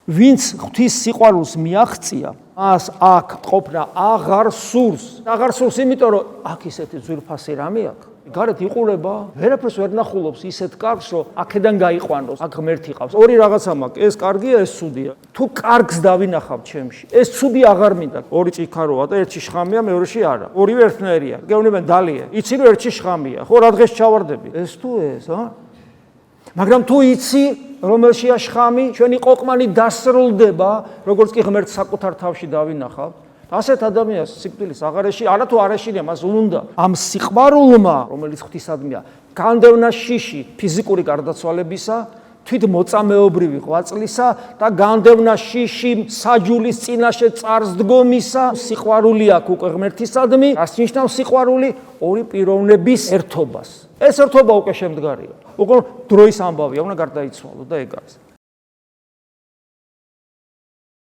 ვინც ღვთის სიყვარულს მიაღწია, მას აქ ყოფნა აღარ სურს. აღარ სურს, იმიტომ რომ აქ ისეთი ძვირფასი რამე აქვს. გარეთ იყურება, ვერაფერს ვერ ნახულობს ისეთ კარგს, რომ აქედან გაიყვანოს, აქ ღმერთი ყავს. ორი რაღაცა მაქვს, ეს კარგია, ეს ცუდია. თუ კარგს დავინახავ ჩემში, ეს ცუდი აღარ მინდა. ორი ჭიქაროა და ერთი შხამია, მეორეში არა. ორივე ერთნაირია. გეუბნებიან დალია. იცი რომ ერთი შხამია, ხო რა დღეს ჩავარდები? ეს თუ ეს, მაგრამ თუ იცი რომელშია შხამი, ჩვენი ყოყმანი დასრულდება, როგორც კი ღმერთს საკუთარ თავში დავინახავ. ასეთ ადამიანს სიკვდილის აღარეში, არა თუ არაშინია, მას უნდა ამ სიყვარულმა, რომელიც ღვთისადმია, განდევნა შიში ფიზიკური გარდაცვალებისა, თვით მოწამეობრივი ღვაწლისა და განდევნა შიში საჯულის წინაშე წარსდგომისა, სიყვარული აქვს უკვე ღმერთისადმი, რას ნიშნავს სიყვარული? ორი პიროვნების ერთობას. ეს ერთობა უკვე შემდგარია. უკვე დროის ამბავია, უნდა გარდაიცვალო და ეგ არის.